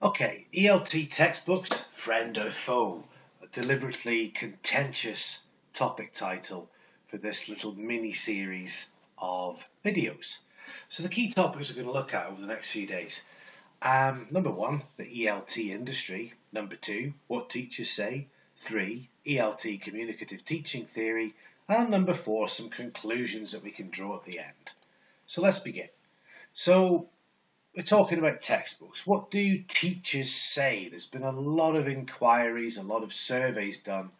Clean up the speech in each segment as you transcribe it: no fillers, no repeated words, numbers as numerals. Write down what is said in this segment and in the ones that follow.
Okay, ELT textbooks, friend or foe? A deliberately contentious topic title for this little mini series of videos. So the key topics we're going to look at over the next few days. Number one, the ELT industry. Number two, what teachers say. Three, ELT communicative teaching theory. And number four, some conclusions that we can draw at the end. So let's begin. So we're talking about textbooks. What do teachers say? There's been a lot of inquiries, a lot of surveys done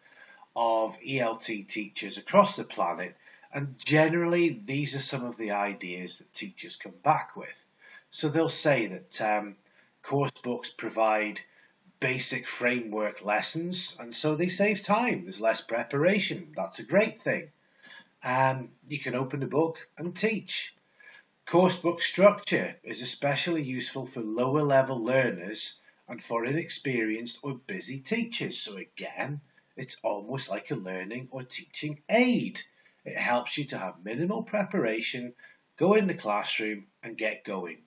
of ELT teachers across the planet, and generally these are some of the ideas that teachers come back with. So they'll say that course books provide basic framework lessons, and so they save time. There's less preparation. That's a great thing. You can open the book and teach. Coursebook structure is especially useful for lower level learners and for inexperienced or busy teachers. So again, it's almost like a learning or teaching aid. It helps you to have minimal preparation, go in the classroom and get going.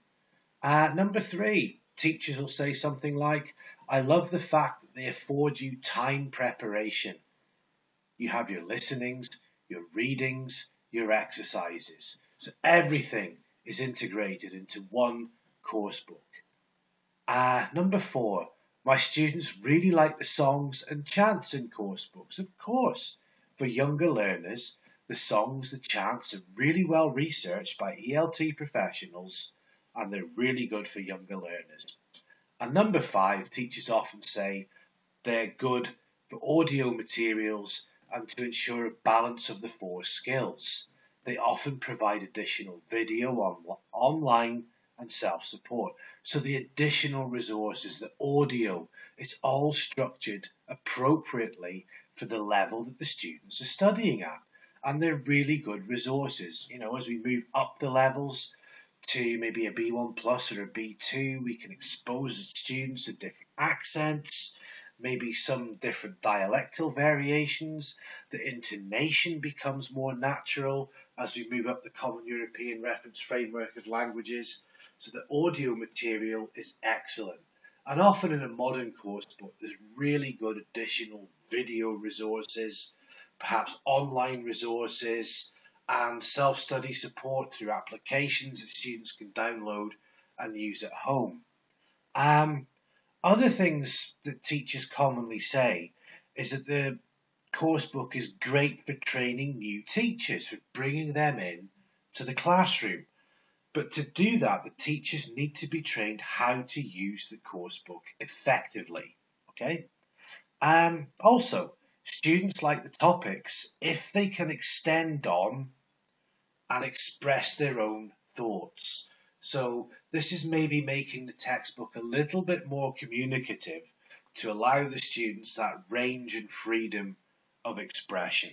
Number three, teachers will say something like, I love the fact that they afford you time preparation. You have your listenings, your readings, your exercises. So everything is integrated into one course book. Number four, my students really like the songs and chants in course books. Of course, for younger learners, the songs, the chants are really well researched by ELT professionals and they're really good for younger learners. And number five, teachers often say they're good for audio materials and to ensure a balance of the four skills. They often provide additional video online and self-support. So the additional resources, the audio, it's all structured appropriately for the level that the students are studying at. And they're really good resources. You know, as we move up the levels to maybe a B1 plus or a B2, we can expose the students to different accents, maybe some different dialectal variations. The intonation becomes more natural as we move up the Common European Reference Framework of languages. So the audio material is excellent. And often in a modern course book, there's really good additional video resources, perhaps online resources, and self-study support through applications that students can download and use at home. Other things that teachers commonly say is that the course book is great for training new teachers, for bringing them in to the classroom. But to do that, the teachers need to be trained how to use the course book effectively. Okay. Also, students like the topics if they can extend on and express their own thoughts. So this is maybe making the textbook a little bit more communicative to allow the students that range and freedom of expression.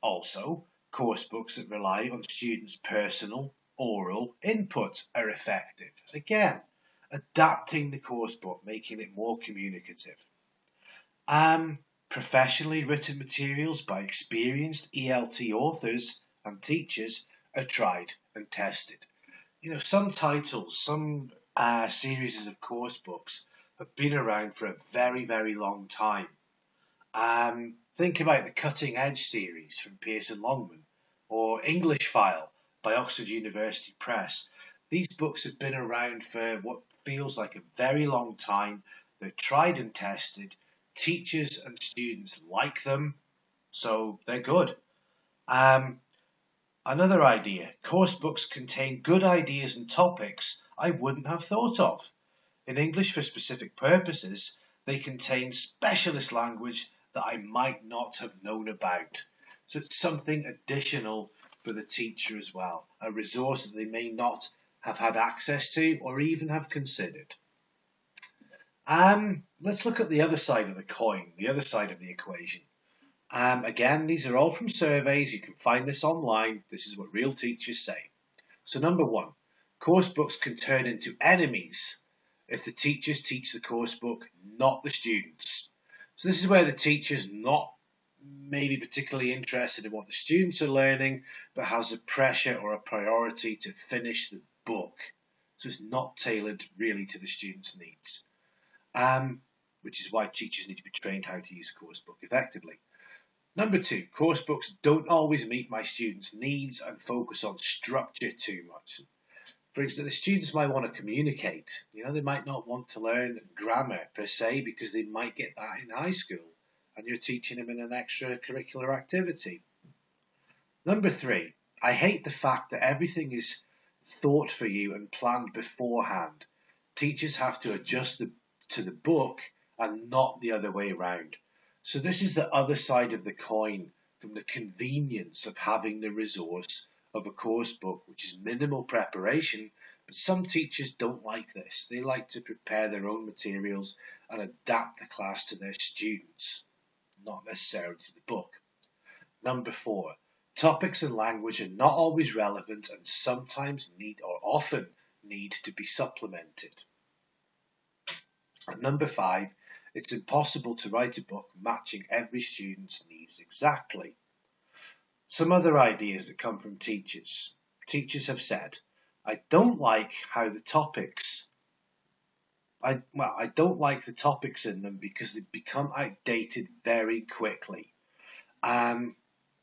Also, course books that rely on students' personal, oral input are effective. Again, adapting the course book, making it more communicative. Professionally written materials by experienced ELT authors and teachers are tried and tested. You know, some titles, some series of course books have been around for a very, very long time. Think about the Cutting Edge series from Pearson Longman or English File by Oxford University Press. These books have been around for what feels like a very long time. They're tried and tested. Teachers and students like them, so they're good. Another idea, course books contain good ideas and topics I wouldn't have thought of. In English for specific purposes, they contain specialist language that I might not have known about. So it's something additional for the teacher as well, a resource that they may not have had access to or even have considered. Let's look at the other side of the coin, the other side of the equation. Again, these are all from surveys. You can find this online. This is what real teachers say. So number one, course books can turn into enemies if the teachers teach the course book, not the students. So this is where the teacher's not maybe particularly interested in what the students are learning, but has a pressure or a priority to finish the book. So it's not tailored really to the students' needs. which is why teachers need to be trained how to use a course book effectively. Number 2, course books don't always meet my students' needs and focus on structure too much. For example, the students might want to communicate. They might not want to learn grammar per se because they might get that in high school and you're teaching them in an extracurricular activity. Number 3, I hate the fact that everything is thought for you and planned beforehand. Teachers have to adjust to the book and not the other way around. So this is the other side of the coin from the convenience of having the resource of a course book, which is minimal preparation, but some teachers don't like this. They like to prepare their own materials and adapt the class to their students, not necessarily to the book. Number 4, topics and language are not always relevant and sometimes often need to be supplemented. And number 5, it's impossible to write a book matching every student's needs exactly. Some other ideas that come from teachers. Teachers have said, I don't like the topics in them because they become outdated very quickly. They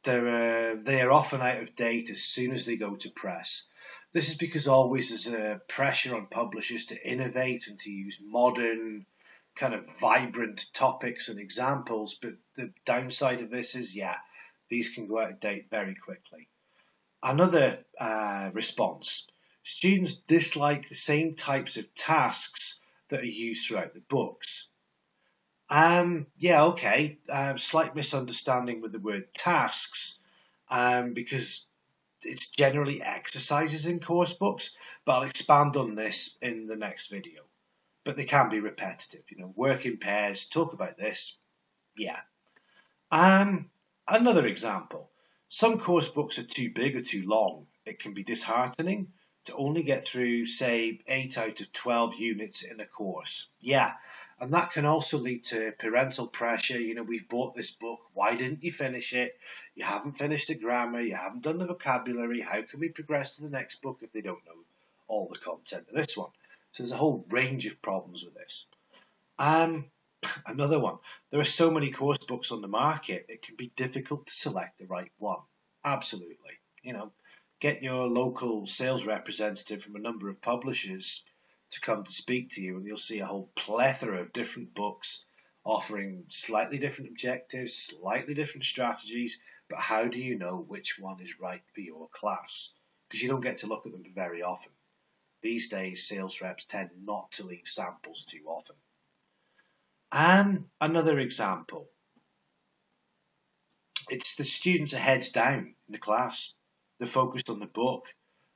are often out of date as soon as they go to press. This is because always there's a pressure on publishers to innovate and to use modern, kind of vibrant topics and examples, but the downside of this is, these can go out of date very quickly. Another response, students dislike the same types of tasks that are used throughout the books. Slight misunderstanding with the word tasks, because it's generally exercises in course books, but I'll expand on this in the next video. But they can be repetitive, work in pairs, talk about this, Another example, some course books are too big or too long. It can be disheartening to only get through, say, 8 out of 12 units in a course. And that can also lead to parental pressure. We've bought this book. Why didn't you finish it? You haven't finished the grammar. You haven't done the vocabulary. How can we progress to the next book if they don't know all the content of this one? So there's a whole range of problems with this. Another one. There are so many course books on the market, it can be difficult to select the right one. Absolutely. Get your local sales representative from a number of publishers to come to speak to you, and you'll see a whole plethora of different books offering slightly different objectives, slightly different strategies, but how do you know which one is right for your class? Because you don't get to look at them very often. These days, sales reps tend not to leave samples too often. And another example, it's the students are heads down in the class. They're focused on the book.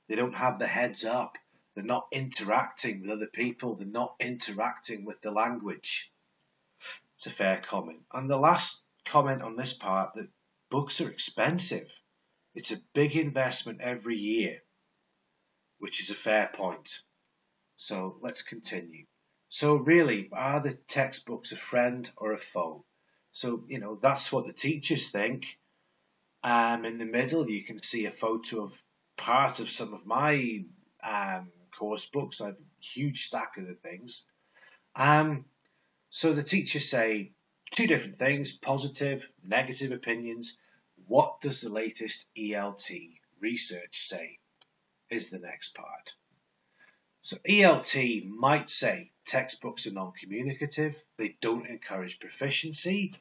They don't have the heads up. They're not interacting with other people. They're not interacting with the language. It's a fair comment. And the last comment on this part, that books are expensive. It's a big investment every year, which is a fair point. So let's continue. So really, are the textbooks a friend or a foe? So, that's what the teachers think. In the middle, you can see a photo of part of some of my course books. I have a huge stack of the things. So the teachers say two different things, positive, negative opinions. What does the latest ELT research say is the next part. So ELT might say textbooks are non-communicative, they don't encourage proficiency,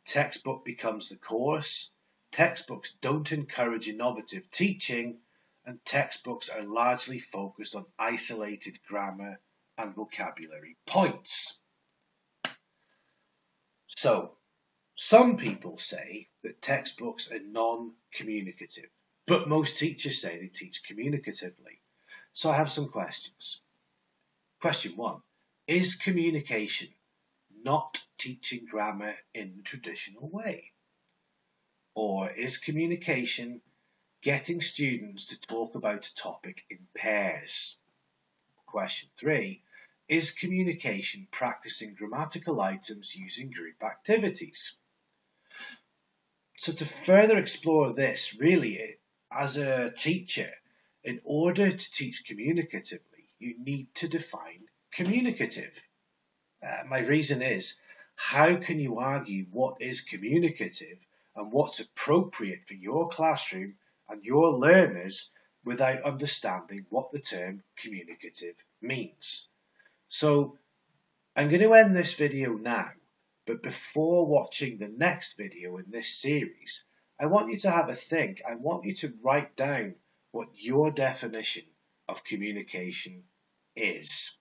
textbook becomes the course, textbooks don't encourage innovative teaching, and textbooks are largely focused on isolated grammar and vocabulary points. So, some people say that textbooks are non-communicative, but most teachers say they teach communicatively. So I have some questions. Question 1. Is communication not teaching grammar in the traditional way? Or is communication getting students to talk about a topic in pairs? Question 3. Is communication practicing grammatical items using group activities? So to further explore this, really, as a teacher, in order to teach communicatively, you need to define communicative. My reason is, how can you argue what is communicative and what's appropriate for your classroom and your learners without understanding what the term communicative means? So I'm going to end this video now, but before watching the next video in this series, I want you to have a think. I want you to write down what your definition of communication is.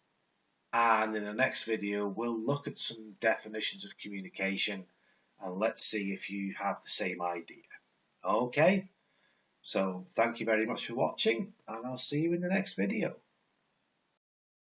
And in the next video, we'll look at some definitions of communication and let's see if you have the same idea. Okay, so thank you very much for watching, and I'll see you in the next video.